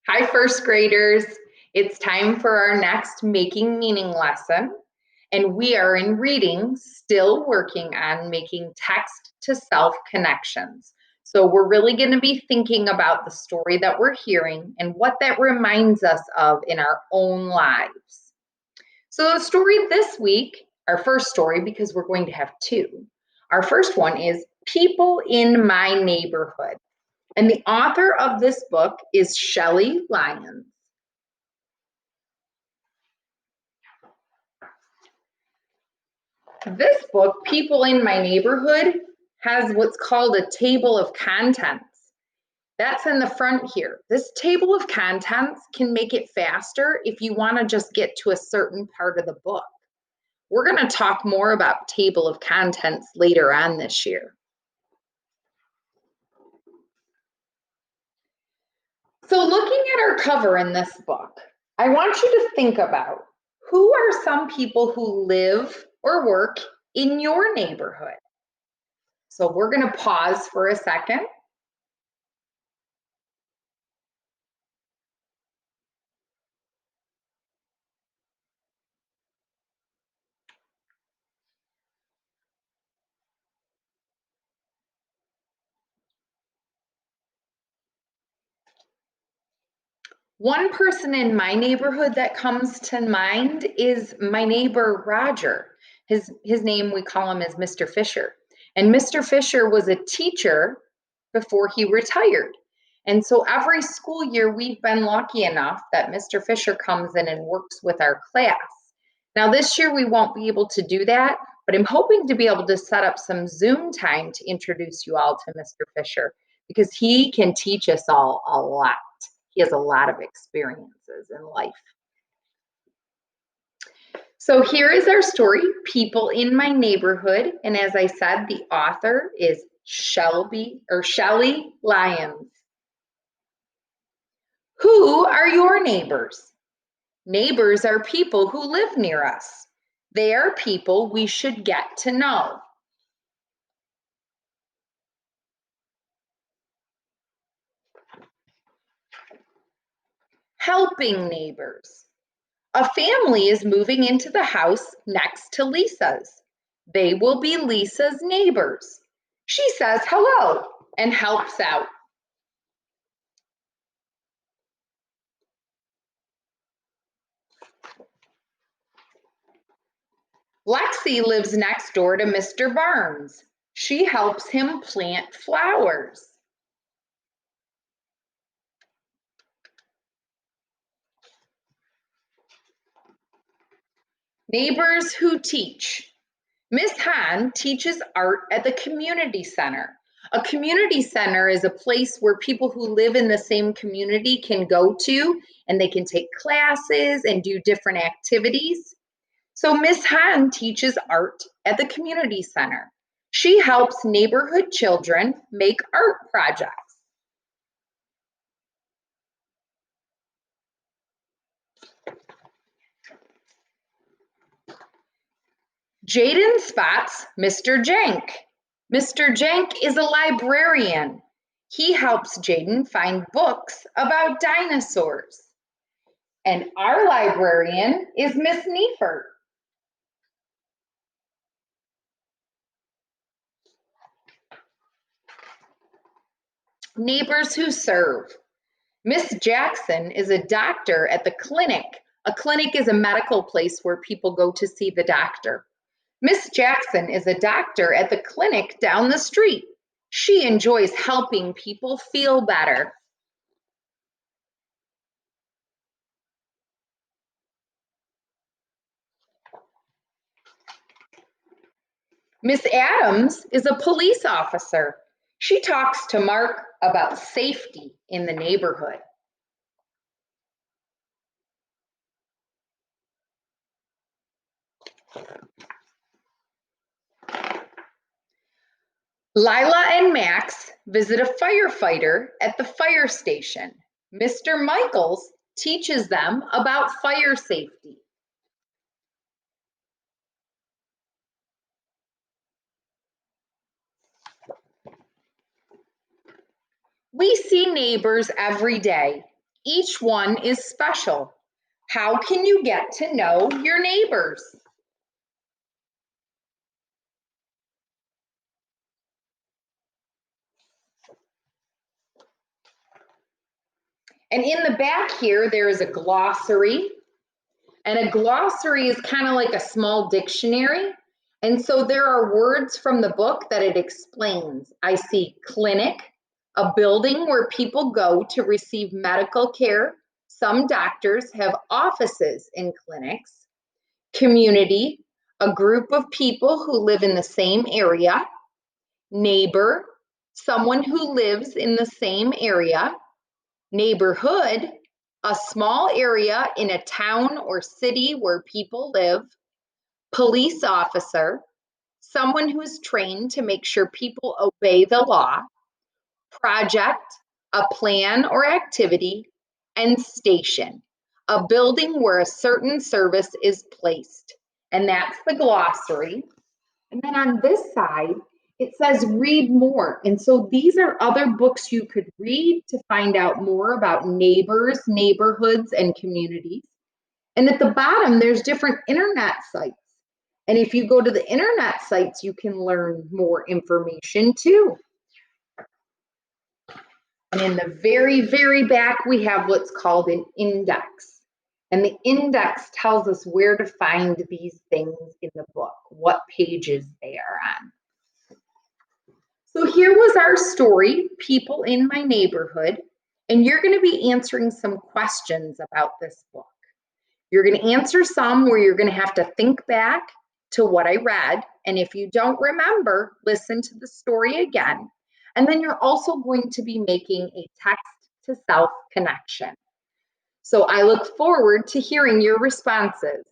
Hi, first graders. It's time for our next Making Meaning lesson. And we are in reading, still working on making text to self connections. So we're really going to be thinking about the story that we're hearing and what that reminds us of in our own lives. So the story this week, our first story, because we're going to have two. Our first one is People in My Neighborhood. And the author of this book is Shelley Lyons. This book, People in My Neighborhood, has what's called a table of contents. That's in the front here. This table of contents can make it faster if you want to just get to a certain part of the book. We're going to talk more about table of contents later on this year. So looking at our cover in this book, I want you to think about who are some people who live or work in your neighborhood. So we're going to pause for a second. One person in my neighborhood that comes to mind is my neighbor Roger. His name, we call him, is Mr. Fisher. And Mr. Fisher was a teacher before he retired. And so every school year, we've been lucky enough that Mr. Fisher comes in and works with our class. Now, this year, we won't be able to do that, but I'm hoping to be able to set up some Zoom time to introduce you all to Mr. Fisher because he can teach us all a lot. He has a lot of experiences in life. So here is our story, People in My Neighborhood. And as I said, the author is Shelley Lyons. Who are your neighbors? Neighbors are people who live near us. They are people we should get to know. Helping neighbors. A family is moving into the house next to Lisa's. They will be Lisa's neighbors. She says hello and helps out. Lexi lives next door to Mr. Barnes. She helps him plant flowers. Neighbors who teach. Miss Hahn teaches art at the community center. A community center is a place where people who live in the same community can go to and they can take classes and do different activities. So Miss Hahn teaches art at the community center. She helps neighborhood children make art projects. Jaden spots Mr. Jenk. Mr. Jenk is a librarian. He helps Jaden find books about dinosaurs. And our librarian is Miss Neifert. Neighbors who serve. Miss Jackson is a doctor at the clinic. A clinic is a medical place where people go to see the doctor. Miss Jackson is a doctor at the clinic down the street. She enjoys helping people feel better. Miss Adams is a police officer. She talks to Mark about safety in the neighborhood. Lila and Max visit a firefighter at the fire station. Mr. Michaels teaches them about fire safety. We see neighbors every day. Each one is special. How can you get to know your neighbors? And in the back here, there is a glossary. And a glossary is kind of like a small dictionary. And so there are words from the book that it explains. I see clinic, a building where people go to receive medical care. Some doctors have offices in clinics. Community, a group of people who live in the same area. Neighbor, someone who lives in the same area. Neighborhood, a small area in a town or city where people live. Police officer, someone who is trained to make sure people obey the law. Project, a plan or activity. And station, a building where a certain service is placed. And that's the glossary. And then on this side, it says read more. And so these are other books you could read to find out more about neighbors, neighborhoods, and communities. And at the bottom, there's different internet sites. And if you go to the internet sites, you can learn more information too. And in the very, very back, we have what's called an index. And the index tells us where to find these things in the book, what pages they are on. So here was our story, People in My Neighborhood, and you're going to be answering some questions about this book. You're going to answer some where you're going to have to think back to what I read, and if you don't remember, listen to the story again. And then you're also going to be making a text to self connection. So I look forward to hearing your responses.